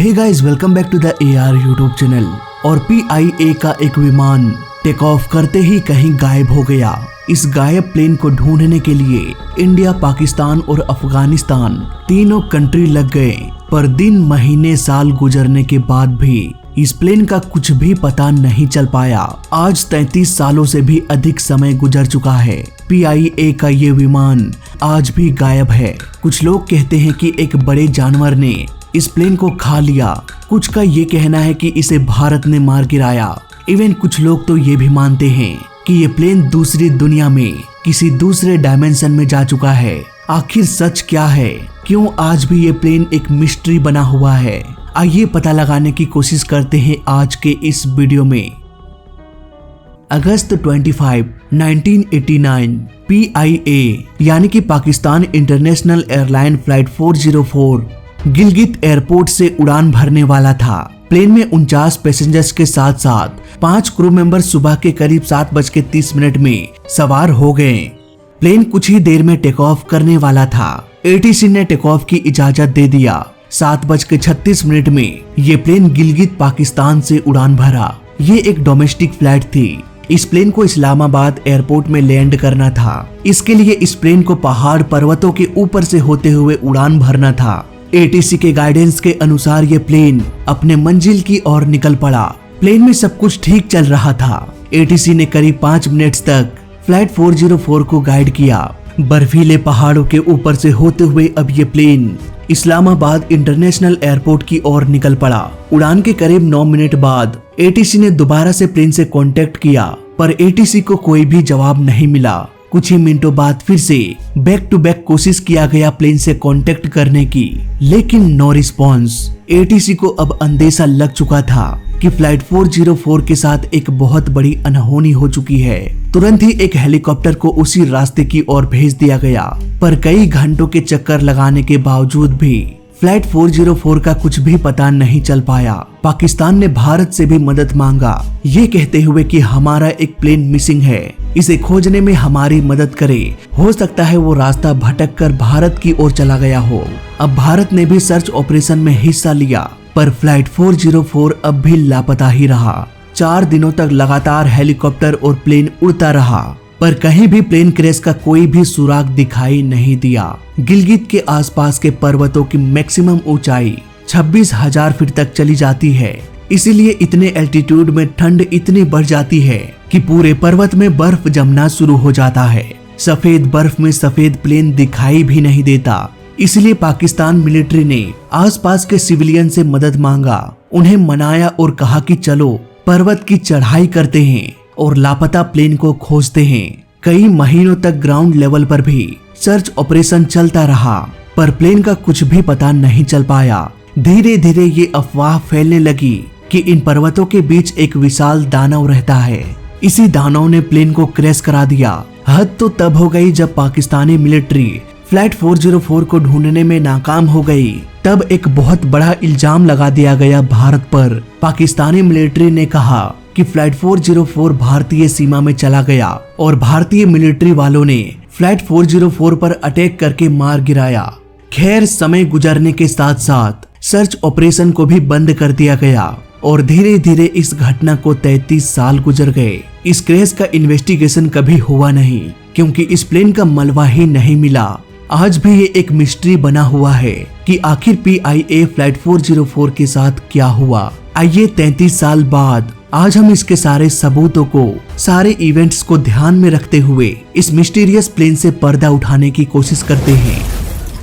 Hey guys, welcome back to the AR YouTube channel. और PIA का एक विमान टेक ऑफ करते ही कहीं गायब हो गया। इस गायब प्लेन को ढूंढने के लिए इंडिया, पाकिस्तान और अफगानिस्तान तीनों कंट्री लग गए, पर दिन, महीने, साल गुजरने के बाद भी इस प्लेन का कुछ भी पता नहीं चल पाया। आज 33 सालों से भी अधिक समय गुजर चुका है। PIA का ये विमान आज भी गायब है। कुछ लोग कहते हैं कि एक बड़े जानवर ने इस प्लेन को खा लिया। कुछ का ये कहना है कि इसे भारत ने मार गिराया। इवन कुछ लोग तो ये भी मानते हैं कि ये प्लेन दूसरी दुनिया में, किसी दूसरे डायमेंशन में जा चुका है। आखिर सच क्या है? क्यों आज भी ये प्लेन एक मिस्ट्री बना हुआ है? आइए पता लगाने की कोशिश करते हैं आज के इस वीडियो में। अगस्त 25, 1989 PIA यानी कि Pakistan international airline flight 404 Gilgit airport से उड़ान भरने वाला था। प्लेन में 49 पैसेंजर्स के साथ साथ 5 क्रू मेंबर सुबह के करीब 7:30 में सवार हो गए। प्लेन कुछ ही देर में टेक ऑफ करने वाला था। ATC ने टेक ऑफ की इजाजत दे दिया। 7:36 में ये प्लेन गिलगित पाकिस्तान से उड़ान भरा। ये एक डोमेस्टिक फ्लाइट थी। इस प्लेन को इस्लामाबाद एयरपोर्ट में लैंड करना था। इसके लिए इस प्लेन को पहाड़ पर्वतों के ऊपर से होते हुए उड़ान भरना था। ATC के गाइडेंस के अनुसार ये प्लेन अपने मंजिल की ओर निकल पड़ा। प्लेन में सब कुछ ठीक चल रहा था। ATC ने करीब 5 मिनट्स तक फ्लाइट 404 को गाइड किया। बर्फीले पहाड़ों के ऊपर से होते हुए अब ये प्लेन इस्लामाबाद इंटरनेशनल एयरपोर्ट की ओर निकल पड़ा। उड़ान के करीब 9 मिनट बाद ATC ने दोबारा से प्लेन से कांटेक्ट किया, पर ATC को कोई भी जवाब नहीं मिला। कुछ ही मिनटों बाद फिर से बैक टू बैक कोशिश किया गया प्लेन से कांटेक्ट करने की, लेकिन नो रिस्पॉन्स। ATC को अब अंदेशा लग चुका था कि फ्लाइट 404 के साथ एक बहुत बड़ी अनहोनी हो चुकी है। तुरंत ही एक हेलीकॉप्टर को उसी रास्ते की ओर भेज दिया गया, पर कई घंटों के चक्कर लगाने के बावजूद भी फ्लाइट 404 का कुछ भी पता नहीं चल पाया। पाकिस्तान ने भारत से भी मदद मांगा, ये कहते हुए कि हमारा एक प्लेन मिसिंग है, इसे खोजने में हमारी मदद करे। हो सकता है वो रास्ता भटक कर भारत की ओर चला गया हो। अब भारत ने भी सर्च ऑपरेशन में हिस्सा लिया, पर फ्लाइट 404 अब भी लापता ही रहा। 4 दिनों तक लगातार हेलीकॉप्टर और प्लेन उड़ता रहा, पर कहीं भी प्लेन क्रैश का कोई भी सुराग दिखाई नहीं दिया। गिलगित के आसपास के पर्वतों की मैक्सिमम ऊंचाई 26,000 फीट तक चली जाती है। इसीलिए इतने एल्टीट्यूड में ठंड इतनी बढ़ जाती है कि पूरे पर्वत में बर्फ जमना शुरू हो जाता है। सफेद बर्फ में सफेद प्लेन दिखाई भी नहीं देता। इसलिए पाकिस्तान मिलिट्री ने आसपास के सिविलियन से मदद मांगा, उन्हें मनाया और कहा कि चलो पर्वत की चढ़ाई करते हैं और लापता प्लेन को खोजते हैं। कई महीनों तक ग्राउंड लेवल पर भी सर्च ऑपरेशन चलता रहा, पर प्लेन का कुछ भी पता नहीं चल पाया। धीरे धीरे ये अफवाह फैलने लगी कि इन पर्वतों के बीच एक विशाल दानव रहता है। इसी दानव ने प्लेन को क्रैश करा दिया। हद तो तब हो गई जब पाकिस्तानी मिलिट्री फ्लाइट 404 को ढूंढने में नाकाम हो गई। तब एक बहुत बड़ा इल्जाम लगा दिया गया भारत पर। पाकिस्तानी मिलिट्री ने कहा कि फ्लाइट 404 भारतीय सीमा में चला गया और भारतीय मिलिट्री वालों ने फ्लाइट 404 पर अटैक करके मार गिराया। खैर, समय गुजरने के साथ साथ सर्च ऑपरेशन को भी बंद कर दिया गया और धीरे धीरे इस घटना को 33 साल गुजर गए। इस क्रैश का इन्वेस्टिगेशन कभी हुआ नहीं, क्योंकि इस प्लेन का मलबा ही नहीं मिला। आज भी ये एक मिस्ट्री बना हुआ है कि आखिर PIA फ्लाइट 404 के साथ क्या हुआ। आइए 33 साल बाद आज हम इसके सारे सबूतों को, सारे इवेंट्स को ध्यान में रखते हुए इस मिस्टीरियस प्लेन से पर्दा उठाने की कोशिश करते हैं।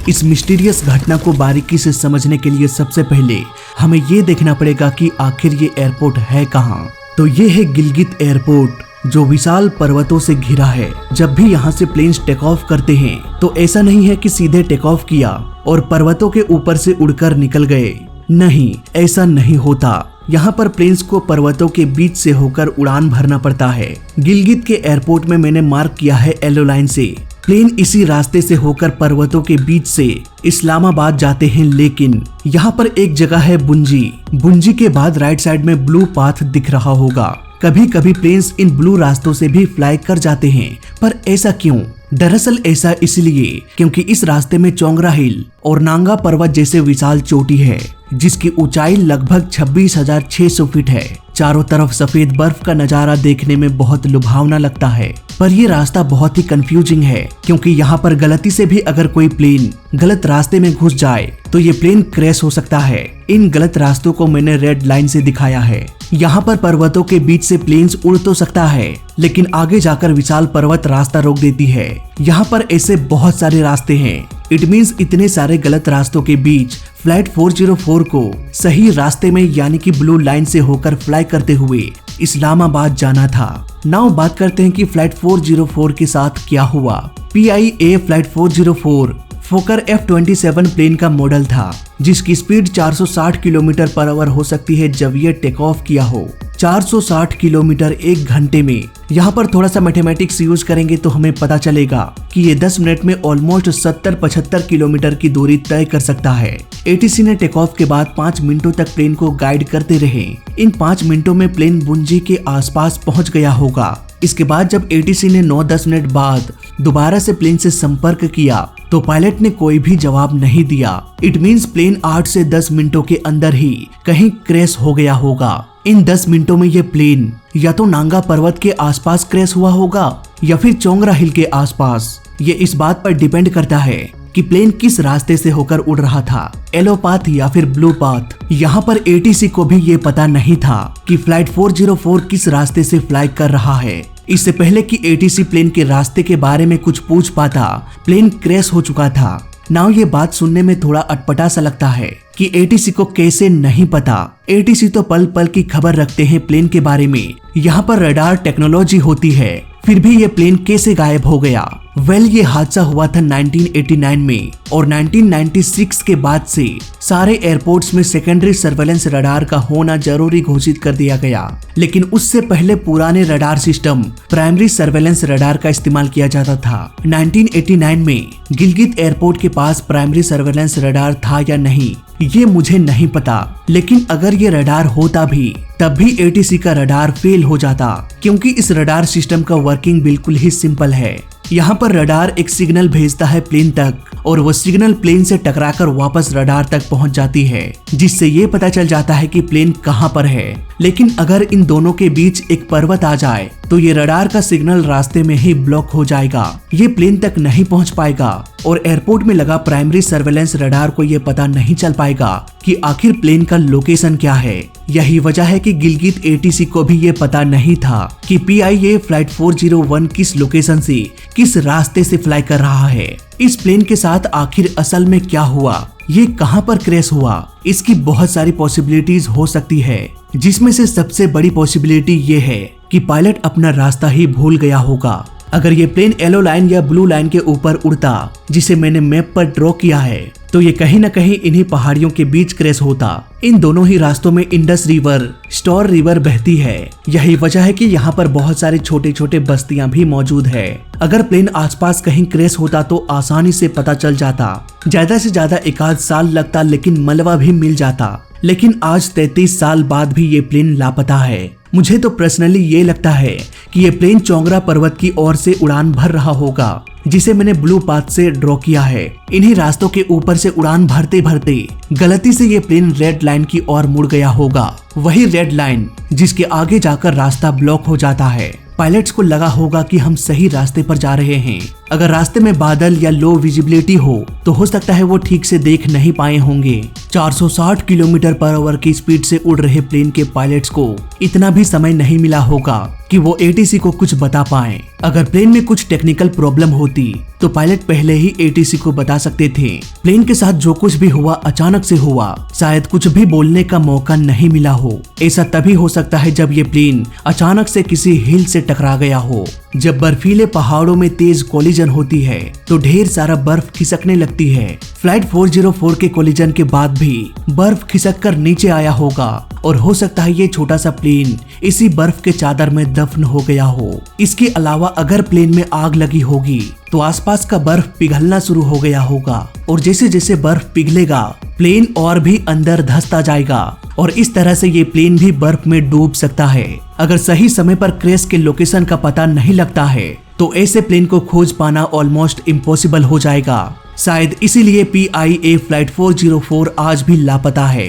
इस मिस्टीरियस घटना को बारीकी से समझने के लिए सबसे पहले हमें ये देखना पड़ेगा कि आखिर ये एयरपोर्ट है कहाँ। तो ये है गिलगित एयरपोर्ट, जो विशाल पर्वतों से घिरा है। जब भी यहाँ से प्लेन्स टेक ऑफ करते हैं तो ऐसा नहीं है कि सीधे टेक ऑफ किया और पर्वतों के ऊपर से उड़कर निकल गए। नहीं, ऐसा नहीं होता। यहाँ पर प्लेन्स को पर्वतों के बीच से होकर उड़ान भरना पड़ता है। गिलगित के एयरपोर्ट में मैंने मार्क किया है येलो लाइन से। प्लेन इसी रास्ते से होकर पर्वतों के बीच से इस्लामाबाद जाते हैं, लेकिन यहाँ पर एक जगह है बुंजी। बुंजी के बाद राइट साइड में ब्लू पाथ दिख रहा होगा। कभी कभी प्लेन्स इन ब्लू रास्तों से भी फ्लाई कर जाते हैं, पर ऐसा क्यों? दरअसल ऐसा इसलिए क्योंकि इस रास्ते में चोंगरा हिल और नांगा पर्वत जैसे विशाल चोटी है जिसकी ऊंचाई लगभग 26,600 फीट है। चारों तरफ सफेद बर्फ का नजारा देखने में बहुत लुभावना लगता है, पर ये रास्ता बहुत ही कंफ्यूजिंग है क्योंकि यहाँ पर गलती से भी अगर कोई प्लेन गलत रास्ते में घुस जाए तो ये प्लेन क्रैश हो सकता है। इन गलत रास्तों को मैंने रेड लाइन से दिखाया है। यहाँ पर पर्वतों के बीच से प्लेन्स उड़ तो सकता है, लेकिन आगे जाकर विशाल पर्वत रास्ता रोक देती है। यहाँ पर ऐसे बहुत सारे रास्ते हैं। इट मीन्स इतने सारे गलत रास्तों के बीच फ्लाइट 404 को सही रास्ते में यानी कि ब्लू लाइन से होकर फ्लाई करते हुए इस्लामाबाद जाना था। नाउ बात करते हैं कि फ्लाइट 404 के साथ क्या हुआ। PIA flight 404 Fokker F-27 plane का मॉडल था जिसकी स्पीड 460 किलोमीटर पर आवर हो सकती है जब यह टेक ऑफ किया हो। 460 किलोमीटर एक घंटे में। यहाँ पर थोड़ा सा मैथमेटिक्स यूज करेंगे तो हमें पता चलेगा कि ये 10 मिनट में ऑलमोस्ट 70-75 किलोमीटर की दूरी तय कर सकता है। ATC ने टेक ऑफ के बाद 5 मिनटों तक प्लेन को गाइड करते रहे। इन 5 मिनटों में प्लेन बुंजी के आसपास पहुंच गया होगा। इसके बाद जब ATC ने 9-10 मिनट बाद दोबारा से प्लेन से संपर्क किया तो पायलट ने कोई भी जवाब नहीं दिया। इट मीन्स प्लेन 8 से 10 मिनटों के अंदर ही कहीं क्रैश हो गया होगा। इन 10 मिनटों में ये प्लेन या तो नांगा पर्वत के आसपास क्रैश हुआ होगा या फिर चोंगरा हिल के आसपास। ये इस बात पर डिपेंड करता है कि प्लेन किस रास्ते से होकर उड़ रहा था, येलो पाथ या फिर ब्लू पाथ। यहाँ पर ATC को भी ये पता नहीं था कि फ्लाइट 404 किस रास्ते से फ्लाई कर रहा है। इससे पहले कि ATC प्लेन के रास्ते के बारे में कुछ पूछ पाता, प्लेन क्रैश हो चुका था। नाउ ये बात सुनने में थोड़ा अटपटा सा लगता है कि ATC को कैसे नहीं पता। ATC तो पल पल की खबर रखते हैं प्लेन के बारे में। यहाँ पर रडार टेक्नोलॉजी होती है, फिर भी ये प्लेन कैसे गायब हो गया। ये हादसा हुआ था 1989 में और 1996 के बाद से सारे एयरपोर्ट्स में सेकेंडरी सर्वेलेंस रडार का होना जरूरी घोषित कर दिया गया। लेकिन उससे पहले पुराने radar system primary surveillance radar का इस्तेमाल किया जाता था। 1989 में गिलगित एयरपोर्ट के पास प्राइमरी सर्वेलेंस रडार था या नहीं ये मुझे नहीं पता, लेकिन अगर ये रडार होता भी तब भी ATC का रडार फेल हो जाता क्योंकि इस रडार सिस्टम का वर्किंग बिल्कुल ही सिंपल है। यहाँ पर रडार एक सिग्नल भेजता है प्लेन तक और वो सिग्नल प्लेन से टकराकर वापस रडार तक पहुँच जाती है, जिससे ये पता चल जाता है कि प्लेन कहाँ पर है। लेकिन अगर इन दोनों के बीच एक पर्वत आ जाए तो ये रडार का सिग्नल रास्ते में ही ब्लॉक हो जाएगा, ये प्लेन तक नहीं पहुँच पाएगा और एयरपोर्ट में लगा प्राइमरी सर्वेलेंस रडार को ये पता नहीं चल पाएगा कि आखिर प्लेन का लोकेशन क्या है। यही वजह है कि गिलगित ATC को भी ये पता नहीं था कि PIA फ्लाइट 401 किस लोकेशन से किस रास्ते से फ्लाई कर रहा है। इस प्लेन के साथ आखिर असल में क्या हुआ, ये कहां पर क्रैश हुआ, इसकी बहुत सारी पॉसिबिलिटीज हो सकती है, जिसमें से सबसे बड़ी पॉसिबिलिटी ये है कि पायलट अपना रास्ता ही भूल गया होगा। अगर ये प्लेन येलो लाइन या ब्लू लाइन के ऊपर उड़ता जिसे मैंने मैप पर ड्रॉ किया है तो ये कहीं न कहीं इन्हीं पहाड़ियों के बीच क्रैश होता। इन दोनों ही रास्तों में इंडस रिवर, स्टोर रिवर बहती है। यही वजह है कि यहाँ पर बहुत सारे छोटे छोटे बस्तियां भी मौजूद है। अगर प्लेन आसपास कहीं क्रैश होता तो आसानी से पता चल जाता, ज्यादा से ज्यादा 1 साल लगता लेकिन मलबा भी मिल जाता। लेकिन आज 33 साल बाद भी ये प्लेन लापता है। मुझे तो पर्सनली ये लगता है कि ये प्लेन चोंगरा पर्वत की ओर से उड़ान भर रहा होगा जिसे मैंने ब्लू पाथ से ड्रॉ किया है। इन्हीं रास्तों के ऊपर से उड़ान भरते भरते गलती से ये प्लेन रेड लाइन की ओर मुड़ गया होगा, वही रेड लाइन जिसके आगे जाकर रास्ता ब्लॉक हो जाता है। पायलट्स को लगा होगा कि हम सही रास्ते पर जा रहे हैं। अगर रास्ते में बादल या लो विजिबिलिटी हो सकता है वो ठीक से देख नहीं पाए होंगे। 460 किलोमीटर पर आवर की स्पीड से उड़ रहे प्लेन के पायलट्स को इतना भी समय नहीं मिला होगा कि वो ATC को कुछ बता पाए। अगर प्लेन में कुछ टेक्निकल प्रॉब्लम होती तो पायलट पहले ही ATC को बता सकते थे। प्लेन के साथ जो कुछ भी हुआ अचानक से हुआ, शायद कुछ भी बोलने का मौका नहीं मिला हो। ऐसा तभी हो सकता है जब ये प्लेन अचानक से किसी हिल से टकरा गया हो। जब बर्फीले पहाड़ों में तेज कोलिजन होती है तो ढेर सारा बर्फ खिसकने लगती है। फ्लाइट 404 के कोलिजन के बाद भी बर्फ खिसक कर नीचे आया होगा और हो सकता है ये छोटा सा प्लेन इसी बर्फ के चादर में दफन हो गया हो। इसके अलावा अगर प्लेन में आग लगी होगी तो आसपास का बर्फ पिघलना शुरू हो गया होगा और जैसे जैसे बर्फ पिघलेगा प्लेन और भी अंदर धंसता जाएगा और इस तरह से ये प्लेन भी बर्फ में डूब सकता है। अगर सही समय पर क्रैश के लोकेशन का पता नहीं लगता है तो ऐसे प्लेन को खोज पाना ऑलमोस्ट इम्पॉसिबल हो जाएगा। शायद इसीलिए PIA फ्लाइट 404 आज भी लापता है।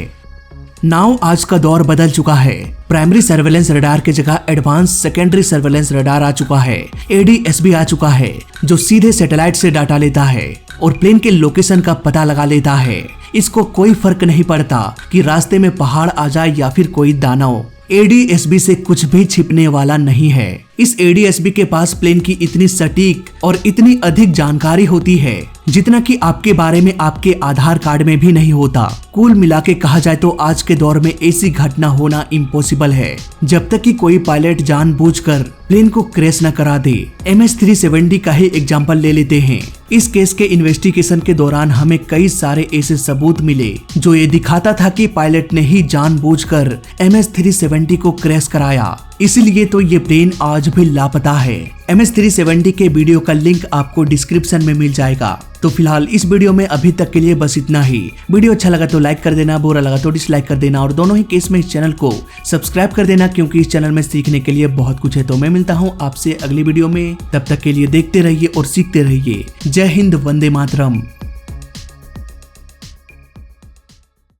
नाउ आज का दौर बदल चुका है। प्राइमरी सर्वेलेंस रडार की जगह एडवांस सेकेंडरी सर्वेलेंस रडार आ चुका है। ADS-B आ चुका है जो सीधे सैटेलाइट से डाटा लेता है और प्लेन के लोकेशन का पता लगा लेता है। इसको कोई फर्क नहीं पड़ता कि रास्ते में पहाड़ आ जाए या फिर कोई दानव। ADS-B से कुछ भी छिपने वाला नहीं है। इस ADS-B के पास प्लेन की इतनी सटीक और इतनी अधिक जानकारी होती है जितना कि आपके बारे में आपके आधार कार्ड में भी नहीं होता। कुल मिला के कहा जाए तो आज के दौर में ऐसी घटना होना इम्पॉसिबल है जब तक कि कोई पायलट जानबूझकर प्लेन को क्रैश न करा दे। MS-370 का ही एग्जाम्पल ले लेते हैं। इस केस के इन्वेस्टिगेशन के दौरान हमें कई सारे ऐसे सबूत मिले जो ये दिखाता था कि पायलट ने ही जानबूझकर MS-370 को क्रैश कराया। इसीलिए तो ये प्लेन आज भी लापता है। MS-370 के वीडियो का लिंक आपको डिस्क्रिप्शन में मिल जाएगा। तो फिलहाल इस वीडियो में अभी तक के लिए बस इतना ही। वीडियो अच्छा लगा तो लाइक कर देना, बुरा लगा तो डिसलाइक कर देना और दोनों ही केस में इस चैनल को सब्सक्राइब कर देना क्योंकि इस चैनल में सीखने के लिए बहुत कुछ है। तो मैं मिलता हूँ आपसे अगली वीडियो में, तब तक के लिए देखते रहिए और सीखते रहिए। जय हिंद, वंदे मातरम।